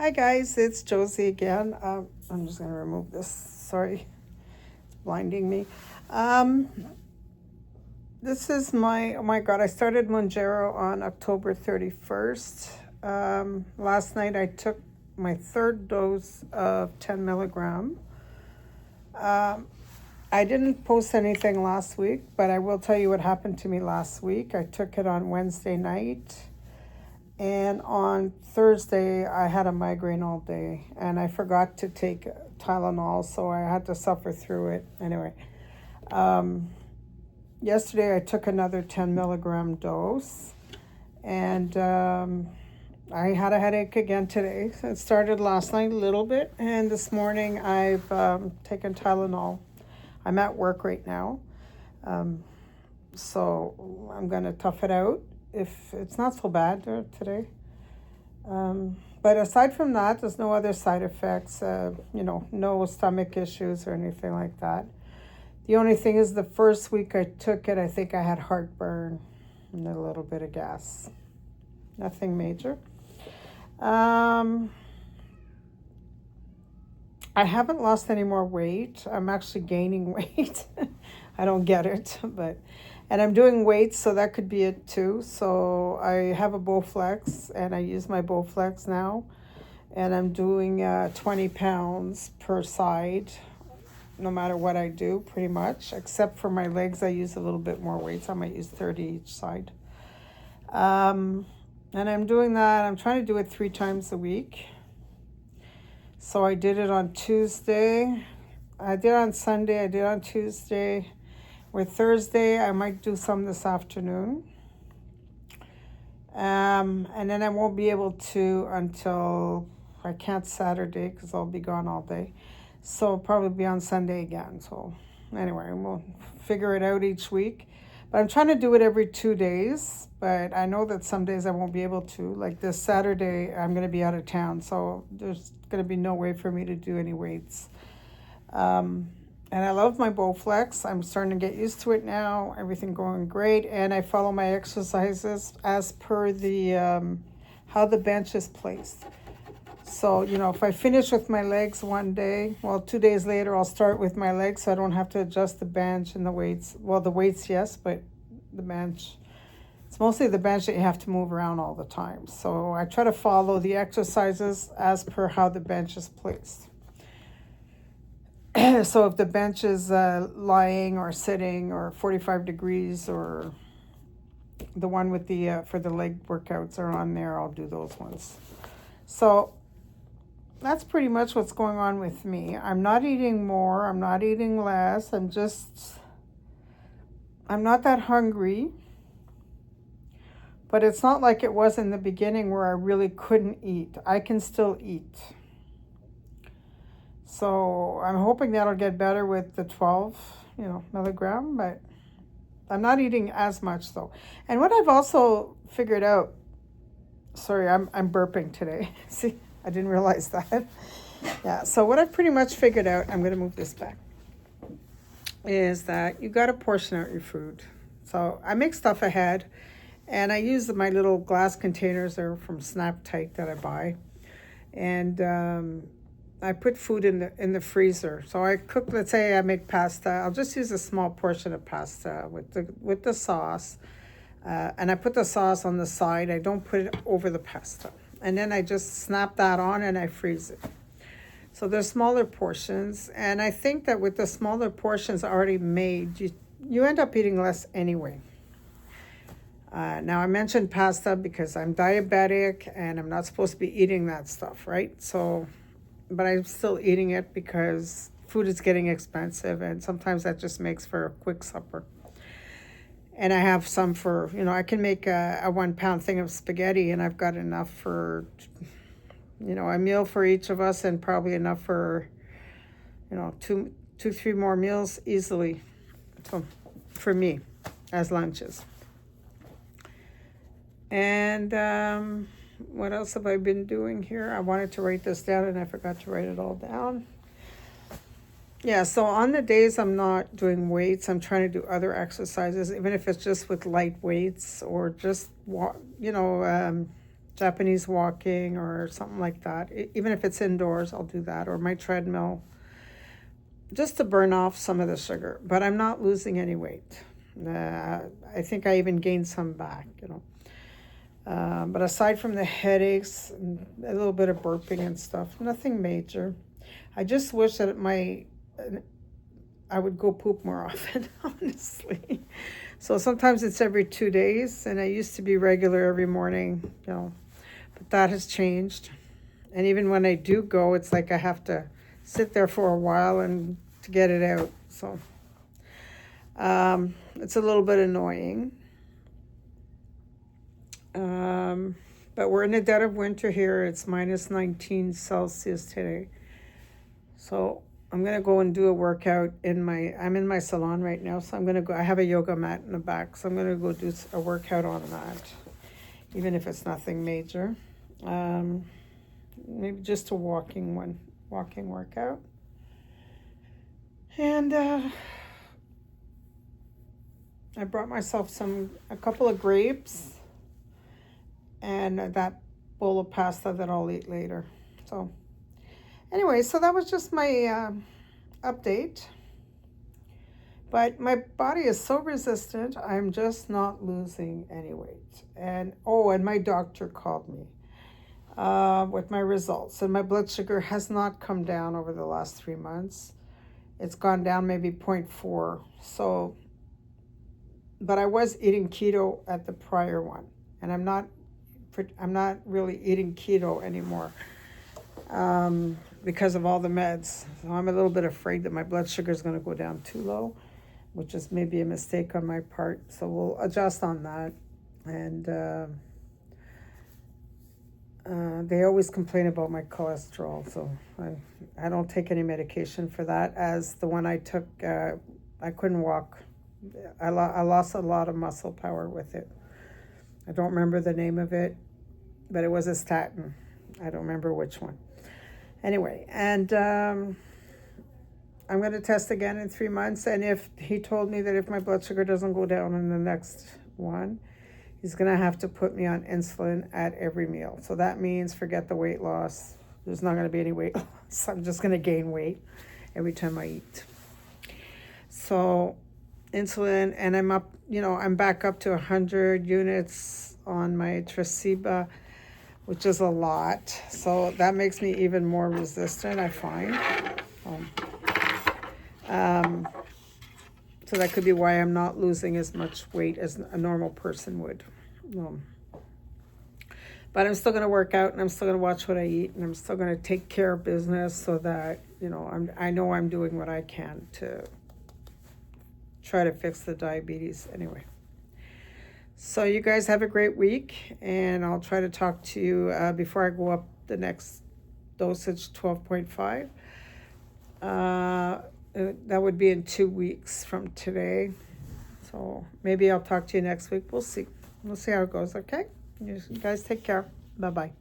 Hi guys, it's Josie again. I'm just going to remove this. Sorry, it's blinding me. Um, this is oh my God, I started Mounjaro on October 31st. Last night I took my third dose of 10 milligram. Um, I didn't post anything last week, but I will tell you what happened to me last week. I took it on Wednesday night. And on Thursday, I had a migraine all day, and I forgot to take Tylenol, so I had to suffer through it. Anyway, um, yesterday I took another 10 milligram dose, and I had a headache again today. So it started last night a little bit, and this morning I've taken Tylenol. I'm at work right now, um, so I'm going to tough it out. If it's not so bad today. But aside from that, there's no other side effects, no stomach issues or anything like that. The only thing is the first week I took it, I think I had heartburn and a little bit of gas. Nothing major. I haven't lost any more weight. I'm actually gaining weight. I don't get it, and I'm doing weights, so that could be it too. So I have a Bowflex, and I use my Bowflex now, and I'm doing 20 pounds per side, no matter what I do, pretty much, except for my legs. I use a little bit more weights. I might use 30 each side. And I'm doing that. I'm trying to do it 3 times a week. So I did it on Tuesday. I did it on Sunday. I did it on Tuesday. With Thursday, I might do some this afternoon. And then I won't be able to until I can't Saturday because I'll be gone all day. So I'll probably be on Sunday again. So anyway, we'll figure it out each week. But I'm trying to do it every 2 days. But I know that some days I won't be able to. Like this Saturday, I'm going to be out of town. So there's going to be no way for me to do any weights. And I love my Bowflex. I'm starting to get used to it now. Everything going great. And I follow my exercises as per the how the bench is placed. So, if I finish with my legs one day, 2 days later, I'll start with my legs so I don't have to adjust the bench and the weights. Well, the weights, yes, but the bench. It's mostly the bench that you have to move around all the time. So I try to follow the exercises as per how the bench is placed. So if the bench is lying or sitting or 45 degrees, or the one with the for the leg workouts are on there, I'll do those ones. So that's pretty much what's going on with me. I'm not eating more. I'm not eating less. I'm not that hungry. But it's not like it was in the beginning where I really couldn't eat. I can still eat. So I'm hoping that'll get better with the 12, milligram, but I'm not eating as much though. And what I've also figured out, sorry, I'm burping today. See, I didn't realize that. Yeah, so what I've pretty much figured out, I'm going to move this back, is that you got to portion out your food. So I make stuff ahead, and I use my little glass containers. They're from Snap Tight that I buy. And I put food in the freezer. So I cook. Let's say I make pasta. I'll just use a small portion of pasta with the sauce, and I put the sauce on the side. I don't put it over the pasta, and then I just snap that on and I freeze it. So they're smaller portions, and I think that with the smaller portions already made, you end up eating less anyway. Now I mentioned pasta because I'm diabetic and I'm not supposed to be eating that stuff, right? So. But I'm still eating it because food is getting expensive, and sometimes that just makes for a quick supper. And I have some for, I can make a 1 pound thing of spaghetti, and I've got enough for, a meal for each of us, and probably enough for, two, 3 more meals easily, so, for me as lunches. And what else have I been doing here? I wanted to write this down and I forgot to write it all down. Yeah, so on the days I'm not doing weights, I'm trying to do other exercises, even if it's just with light weights or just, Japanese walking or something like that. Even if it's indoors, I'll do that, or my treadmill, just to burn off some of the sugar. But I'm not losing any weight. I think I even gained some back, you know. But aside from the headaches and a little bit of burping and stuff, nothing major. I just wish that I would go poop more often, honestly. So sometimes it's every 2 days, and I used to be regular every morning, you know, but that has changed. And even when I do go, it's like I have to sit there for a while and to get it out. So it's a little bit annoying. But we're in the dead of winter here. It's minus 19 Celsius today. So I'm going to go and do a workout I'm in my salon right now. So I'm going to go, I have a yoga mat in the back. So I'm going to go do a workout on that, even if it's nothing major. Maybe just a walking workout. And I brought myself a couple of grapes and that bowl of pasta that I'll eat later. So anyway, so that was just my update. But my body is so resistant, I'm just not losing any weight. And my doctor called me with my results. And my blood sugar has not come down over the last 3 months. It's gone down maybe 0.4. So, but I was eating keto at the prior one. And I'm not really eating keto anymore because of all the meds. So I'm a little bit afraid that my blood sugar is going to go down too low, which is maybe a mistake on my part. So we'll adjust on that. And they always complain about my cholesterol. So I don't take any medication for that. As the one I took, I couldn't walk. I lost a lot of muscle power with it. I don't remember the name of it, but it was a statin. I don't remember which one. Anyway, and I'm going to test again in 3 months. And if he told me that if my blood sugar doesn't go down in the next one, he's going to have to put me on insulin at every meal. So that means forget the weight loss. There's not going to be any weight loss. I'm just going to gain weight every time I eat. So insulin, and I'm back up to 100 units on my Tresiba, which is a lot. So that makes me even more resistant, I find. So that could be why I'm not losing as much weight as a normal person would. But I'm still going to work out, and I'm still going to watch what I eat, and I'm still going to take care of business so that, I know I'm doing what I can to try to fix the diabetes anyway. So you guys have a great week, and I'll try to talk to you before I go up the next dosage, 12.5. That would be in 2 weeks from today. So maybe I'll talk to you next week. We'll see. We'll see how it goes, okay? You guys take care. Bye-bye.